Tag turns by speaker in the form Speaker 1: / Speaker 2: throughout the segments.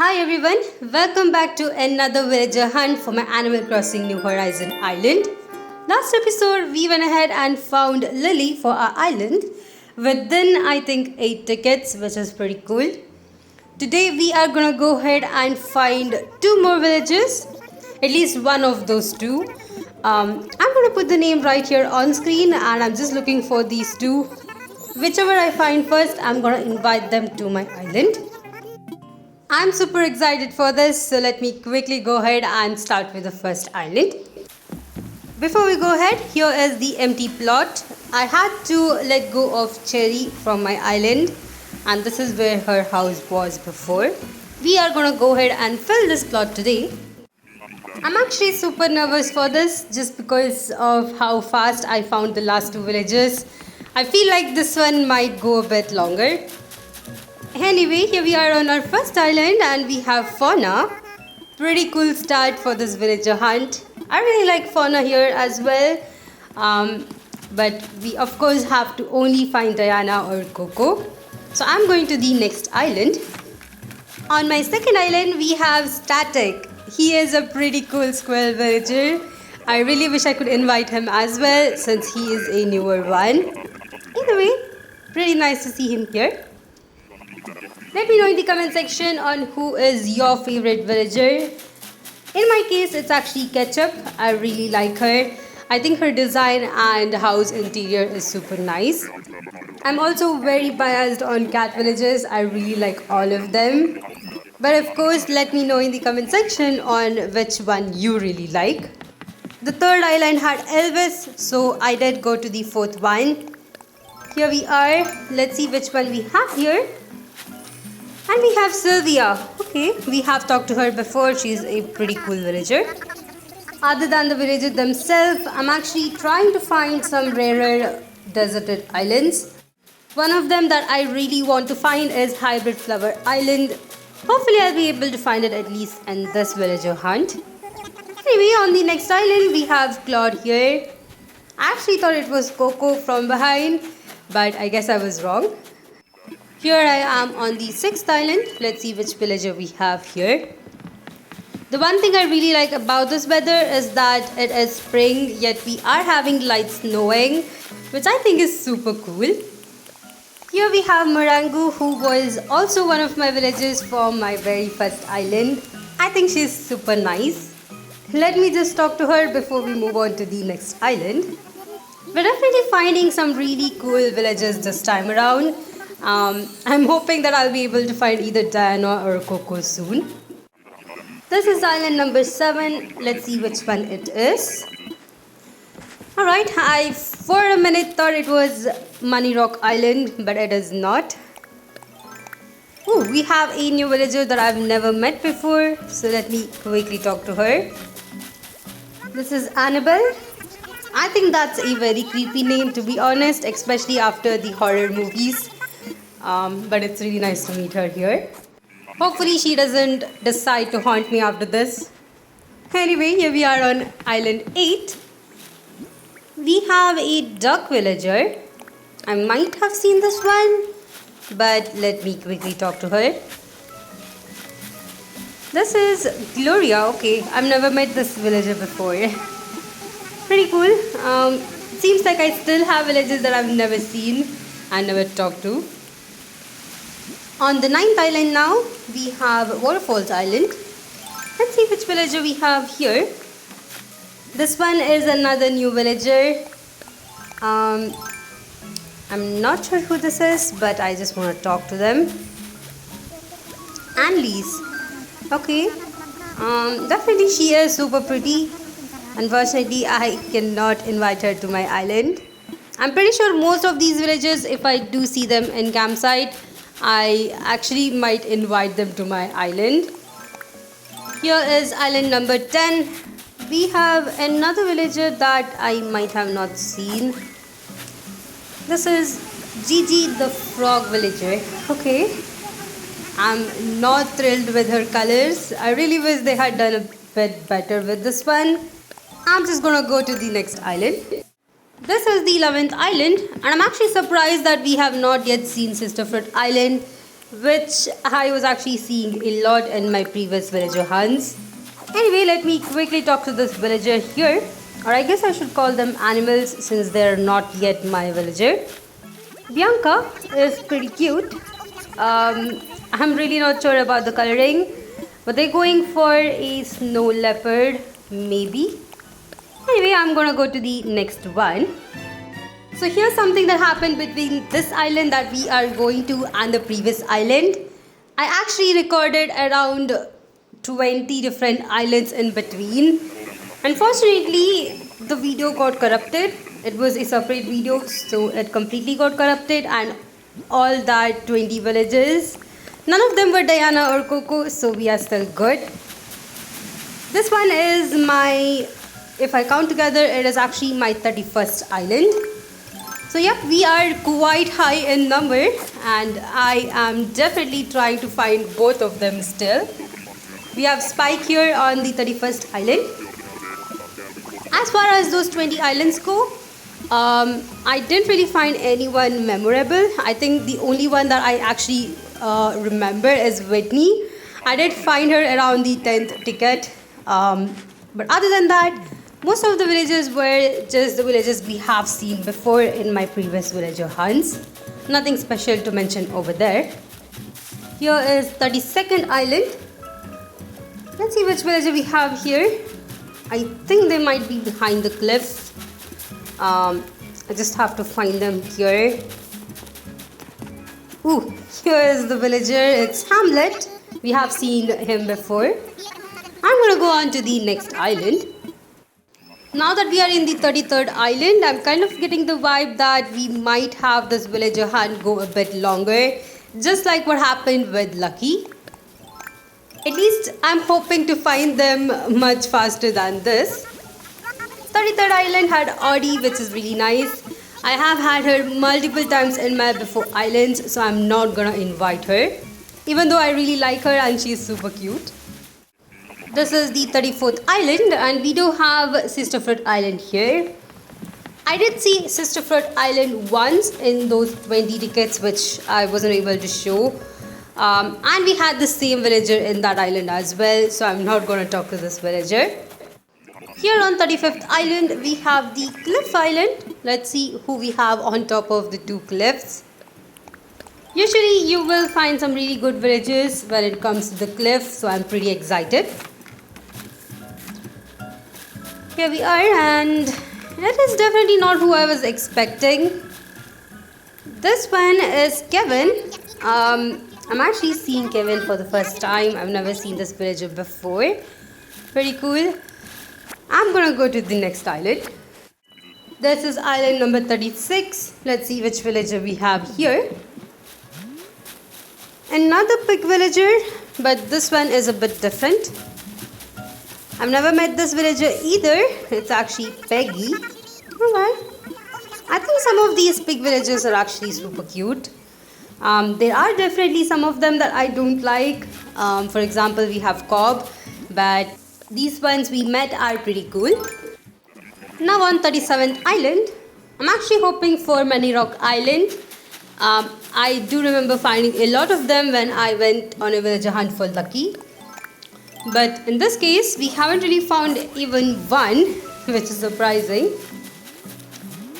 Speaker 1: Hi everyone, welcome back to another villager hunt for my Animal Crossing New Horizon island. Last episode we went ahead and found Lily for our island within I think 8 tickets, which is pretty cool. Today we are gonna go ahead and find 2 more villages, at least one of those 2. I'm gonna put the name right here on screen and I'm just looking for these 2. Whichever I find first, I'm gonna invite them to my island. I'm super excited for this, so let me quickly go ahead and start with the first island. Before we go ahead, here is the empty plot. I had to let go of Cherry from my island, and this is where her house was before. We are gonna go ahead and fill this plot today. I'm actually super nervous for this just because of how fast I found the last 2 villages. I feel like this one might go a bit longer. Anyway, here we are on our first island and we have Fauna. Pretty cool start for this villager hunt. I really like Fauna here as well. But we of course have to only find Diana or Coco. So I'm going to the next island. On my second island we have Static. He is a pretty cool squirrel villager. I really wish I could invite him as well since he is a newer one. Either way, pretty nice to see him here. Let me know in the comment section on who is your favorite villager. In my case, it's actually Ketchup. I really like her. I think her design and house interior is super nice. I'm also very biased on cat villagers. I really like all of them. But of course, let me know in the comment section on which one you really like. The third island had Elvis, so I did go to the fourth one. Here we are. Let's see which one we have here. And we have Sylvia. Okay, we have talked to her before. She's a pretty cool villager. Other than the villagers themselves, I'm actually trying to find some rarer deserted islands. One of them that I really want to find is Hybrid Flower Island. Hopefully I'll be able to find it at least in this villager hunt. Anyway, on the next island we have Claude here. I actually thought it was Coco from behind, but I guess I was wrong. Here I am on the 6th island. Let's see which villager we have here. The one thing I really like about this weather is that it is spring, yet we are having light snowing, which I think is super cool. Here we have Morangu, who was also one of my villagers from my very first island. I think she's super nice. Let me just talk to her before we move on to the next island. We're definitely finding some really cool villagers this time around. I'm hoping that I'll be able to find either Diana or Coco soon. This is island number 7. Let's see which one it is. Alright, I for a minute thought it was Money Rock Island, but it is not. Ooh, we have a new villager that I've never met before, so let me quickly talk to her. This is Annabelle. I think that's a very creepy name, to be honest, especially after the horror movies. But it's really nice to meet her here. Hopefully she doesn't decide to haunt me after this. Anyway, here we are on island 8. We have a duck villager. I might have seen this one, but let me quickly talk to her. This is Gloria. Okay, I've never met this villager before. Pretty cool. Seems like I still have villagers that I've never seen and never talked to. On the 9th island now, we have Waterfalls Island. Let's see which villager we have here. This one is another new villager. I'm not sure who this is, but I just want to talk to them. Annalise. Okay. Definitely she is super pretty. Unfortunately, I cannot invite her to my island. I'm pretty sure most of these villagers, if I do see them in campsite, I actually might invite them to my island. Here is island number 10. We have another villager that I might have not seen. This is Gigi the frog villager. Okay. I'm not thrilled with her colors. I really wish they had done a bit better with this one. I'm just gonna go to the next island. This is the 11th island, and I'm actually surprised that we have not yet seen Sister Fruit Island. which I was actually seeing a lot in my previous villager hunts. Anyway, let me quickly talk to this villager here, or I guess I should call them animals since they're not yet my villager. Bianca is pretty cute. I'm really not sure about the coloring, but they're going for a snow leopard, maybe. Anyway, I'm gonna go to the next one. So here's something that happened between this island that we are going to and the previous island. I actually recorded around 20 different islands in between. Unfortunately, the video got corrupted. It was a separate video, so it completely got corrupted, and all that 20 villages, none of them were Diana or Coco, so we are still good. This one is my, if I count together, it is actually my 31st island. So yep, we are quite high in number, and I am definitely trying to find both of them still. We have Spike here on the 31st island. As far as those 20 islands go, I didn't really find anyone memorable. I think the only one that I actually remember is Whitney. I did find her around the 10th ticket. But other than that, most of the villages were just the villages we have seen before in my previous villager hunts. Nothing special to mention over there. Here is 32nd island. Let's see which villager we have here. I think they might be behind the cliff. I just have to find them here. Ooh, here is the villager. It's Hamlet. We have seen him before. I'm gonna go on to the next island. Now that we are in the 33rd island, I'm kind of getting the vibe that we might have this villager hunt go a bit longer, just like what happened with Lucky. At least I'm hoping to find them much faster than this. 33rd island had Audie, which is really nice. I have had her multiple times in my before islands, so I'm not gonna invite her, even though I really like her and she's super cute. This is the 34th island, and we do have Sisterfruit Island here. I did see Sisterfruit Island once in those 20 tickets, which I wasn't able to show. And we had the same villager in that island as well, so I'm not going to talk to this villager. Here on 35th island, we have the Cliff Island. Let's see who we have on top of the two cliffs. Usually you will find some really good villagers when it comes to the cliff, so I'm pretty excited. Here we are, and it is definitely not who I was expecting. This one is Kevin. I'm actually seeing Kevin for the first time. I've never seen this villager before. Pretty cool. I'm gonna go to the next island. This is island number 36. Let's see which villager we have here. Another pig villager, but this one is a bit different. I've never met this villager either. It's actually Peggy. Alright. I think some of these pig villagers are actually super cute. There are definitely some of them that I don't like. For example, we have Cobb, but these ones we met are pretty cool. Now on 37th island, I'm actually hoping for Money Rock Island. I do remember finding a lot of them when I went on a villager hunt for Lucky. But in this case, we haven't really found even one, which is surprising.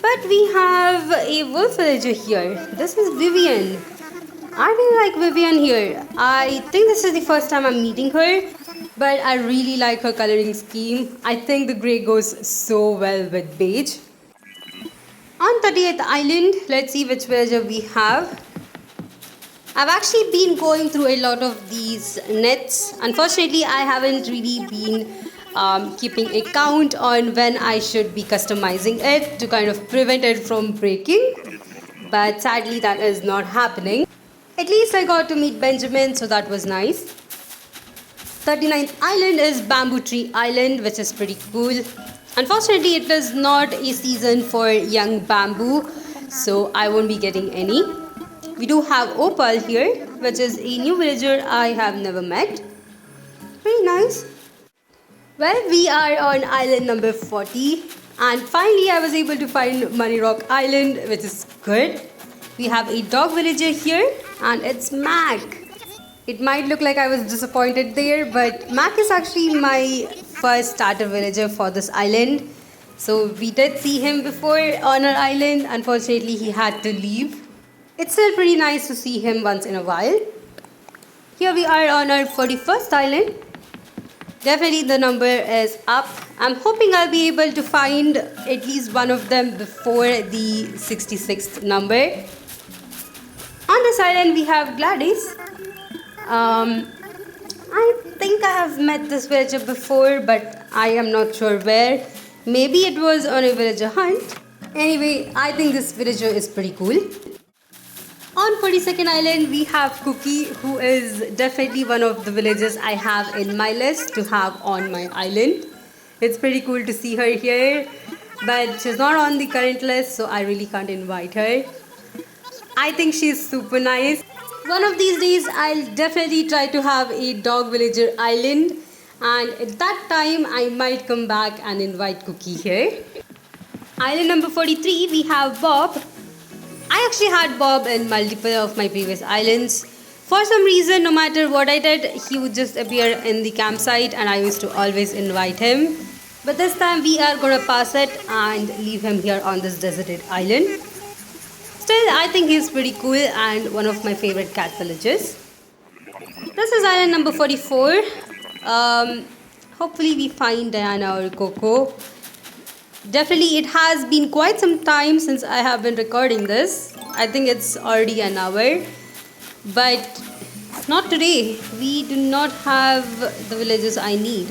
Speaker 1: But we have a wolf villager here. This is Vivian. I really like Vivian here. I think this is the first time I'm meeting her, but I really like her coloring scheme. I think the grey goes so well with beige. On 38th island, let's see which villager we have. I've actually been going through a lot of these nets. Unfortunately, I haven't really been keeping a count on when I should be customizing it to kind of prevent it from breaking. But sadly, that is not happening. At least I got to meet Benjamin, so that was nice. 39th island is Bamboo Tree Island, which is pretty cool. Unfortunately, it is not a season for young bamboo, so I won't be getting any. We do have Opal here, which is a new villager I have never met. Very nice. Well, we are on island number 40, and finally I was able to find Money Rock Island, which is good. We have a dog villager here. And it's Mac. It might look like I was disappointed there, but Mac is actually my first starter villager for this island. So we did see him before on our island. Unfortunately, he had to leave. It's still pretty nice to see him once in a while. Here we are on our 41st island. Definitely the number is up. I'm hoping I'll be able to find at least one of them before the 66th number. On this island we have Gladys. I think I have met this villager before, but I am not sure where. Maybe it was on a villager hunt. Anyway, I think this villager is pretty cool. On 42nd island, we have Cookie, who is definitely one of the villagers I have in my list to have on my island. It's pretty cool to see her here, but she's not on the current list, so I really can't invite her. I think she's super nice. One of these days, I'll definitely try to have a dog villager island, and at that time, I might come back and invite Cookie here. Island number 43, we have Bob. I actually had Bob in multiple of my previous islands. For some reason, no matter what I did, he would just appear in the campsite and I used to always invite him. But this time we are going to pass it and leave him here on this deserted island. Still, I think he's pretty cool and one of my favorite cat villages. This is island number 44. Hopefully we find Diana or Coco. Definitely it has been quite some time since I have been recording this. I think it's already an hour. But not today. We do not have the villages I need.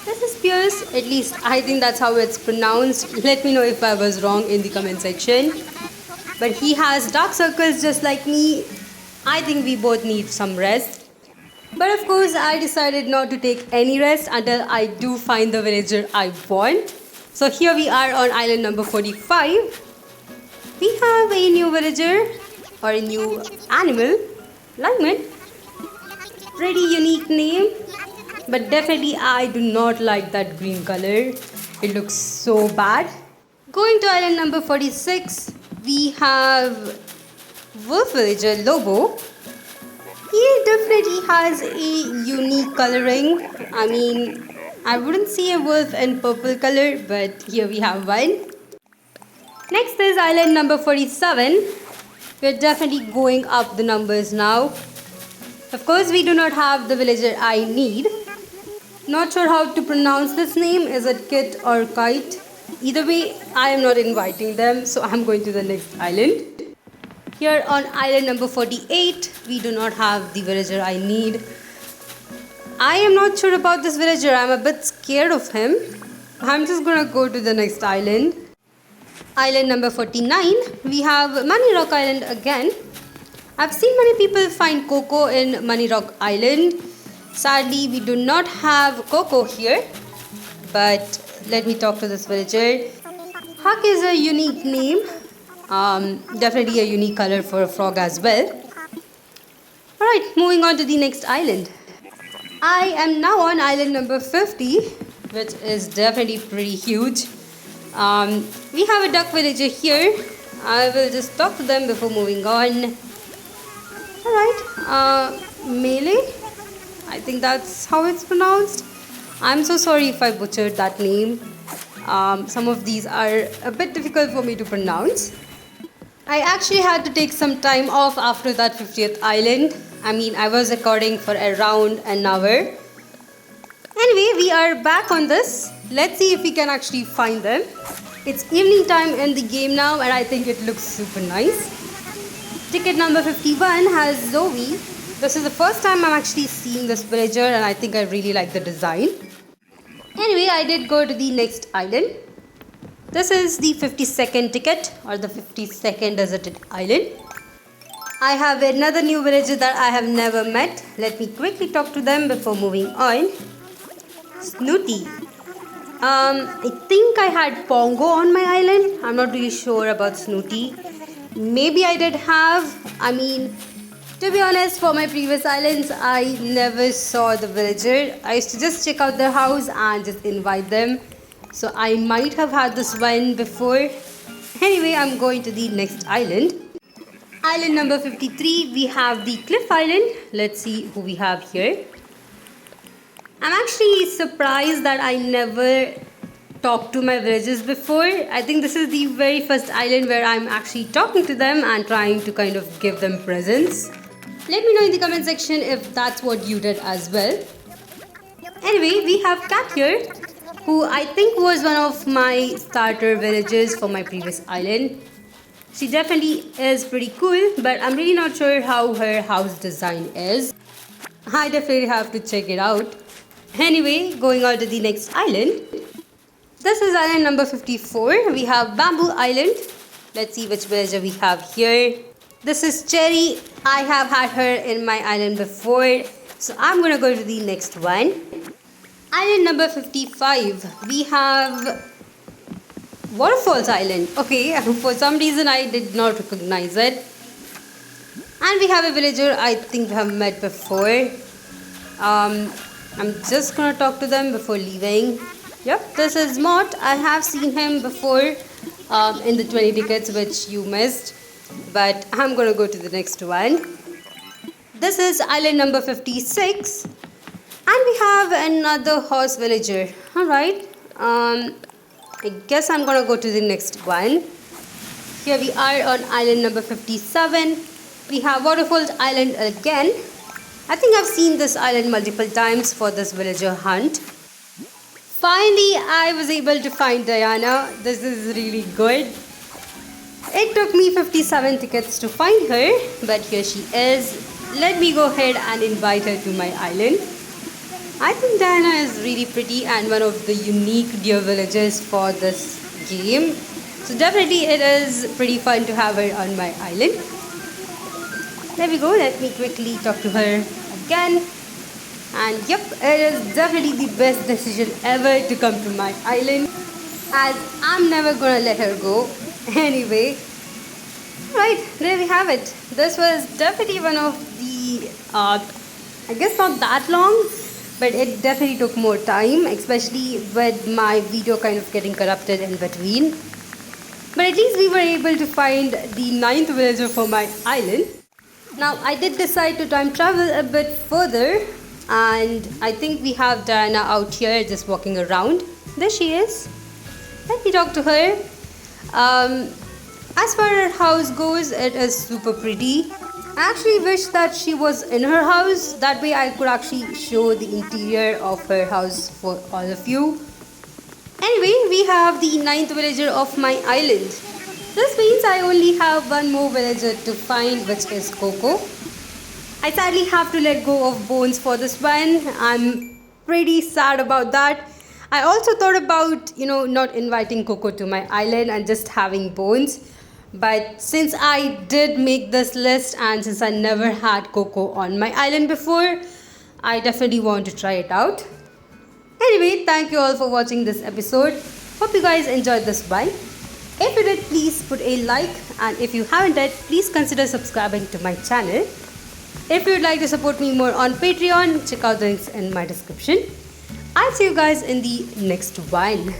Speaker 1: This is Pierce. At least I think that's how it's pronounced. Let me know if I was wrong in the comment section. But he has dark circles just like me. I think we both need some rest. But of course I decided not to take any rest until I do find the villager I want. So here we are on island number 45. We have a new villager or a new animal, Lyman. Pretty unique name, but definitely I do not like that green color. It looks so bad. Going to island number 46, we have wolf villager Lobo. He definitely has a unique coloring. I mean, I wouldn't see a wolf in purple color, but here we have one. Next is island number 47. We're definitely going up the numbers now. Of course, we do not have the villager I need. Not sure how to pronounce this name. Is it Kit or Kite? Either way, I am not inviting them, so I'm going to the next island. Here on island number 48, we do not have the villager I need. I am not sure about this villager. I'm a bit scared of him. I'm just gonna go to the next island. Island number 49, we have Money Rock Island again. I've seen many people find Coco in Money Rock Island. Sadly, we do not have Coco here. But let me talk to this villager. Huck is a unique name. Definitely a unique color for a frog as well. Alright, moving on to the next island. I am now on island number 50, which is definitely pretty huge. We have a duck villager here. I will just talk to them before moving on. Alright, Melee. I think that's how it's pronounced. I'm so sorry if I butchered that name. Some of these are a bit difficult for me to pronounce. I actually had to take some time off after that 50th island. I mean, I was recording for around an hour. Anyway, we are back on this. Let's see if we can actually find them. It's evening time in the game now and I think it looks super nice. Ticket number 51 has Zoe. This is the first time I'm actually seeing this villager and I think I really like the design. Anyway, I did go to the next island. This is the 52nd ticket or the 52nd deserted island. I have another new villager that I have never met. Let me quickly talk to them before moving on. Snooty. I think I had Pongo on my island. I'm not really sure about Snooty. Maybe I did have. I mean, to be honest, for my previous islands, I never saw the villager. I used to just check out their house and just invite them. So I might have had this one before. Anyway, I'm going to the next island. Island number 53, we have the Cliff Island. Let's see who we have here. I'm actually surprised that I never talked to my villagers before. I think this is the very first island where I'm actually talking to them and trying to kind of give them presents. Let me know in the comment section if that's what you did as well. Anyway, we have Cat here, who I think was one of my starter villagers for my previous island. She definitely is pretty cool, but I'm really not sure how her house design is. I definitely have to check it out. Anyway, going on to the next island. This is island number 54. We have Bamboo Island. Let's see which villager we have here. This is Cherry. I have had her in my island before, so I'm gonna go to the next one. Island number 55. We have Waterfalls Island. Okay, for some reason I did not recognize it. And we have a villager I think we have met before. I'm just gonna talk to them before leaving. Yep, this is Mott. I have seen him before in the 20 tickets which you missed. But I'm gonna go to the next one. This is island number 56. And we have another horse villager. Alright. I guess I'm gonna go to the next one. Here we are on island number 57. We have Waterfalls Island again. I think I've seen this island multiple times for this villager hunt. Finally, I was able to find Diana. This is really good. It took me 57 tickets to find her, but here she is. Let me go ahead and invite her to my island. I think Diana is really pretty and one of the unique deer villagers for this game. So definitely it is pretty fun to have her on my island. There we go. Let me quickly talk to her again. And yep, it is definitely the best decision ever to come to my island, as I'm never gonna let her go. Anyway, right, there we have it. This was definitely one of the, I guess not that long, but it definitely took more time, especially with my video kind of getting corrupted in between. But at least we were able to find the 9th villager for my island. Now, I did decide to time travel a bit further, and I think we have Diana out here just walking around. There she is. Let me talk to her. As far as her house goes, it is super pretty. I actually wish that she was in her house. That way I could actually show the interior of her house for all of you. Anyway, we have the 9th villager of my island. This means I only have one more villager to find, which is Coco. I sadly have to let go of Bones for this one. I'm pretty sad about that. I also thought about, not inviting Coco to my island and just having Bones. But since I did make this list and since I never had Coco on my island before, I definitely want to try it out. Anyway, thank you all for watching this episode. Hope you guys enjoyed this one. If you did, please put a like, and if you haven't yet, please consider subscribing to my channel. If you'd like to support me more on Patreon, check out the links in my description. I'll see you guys in the next one.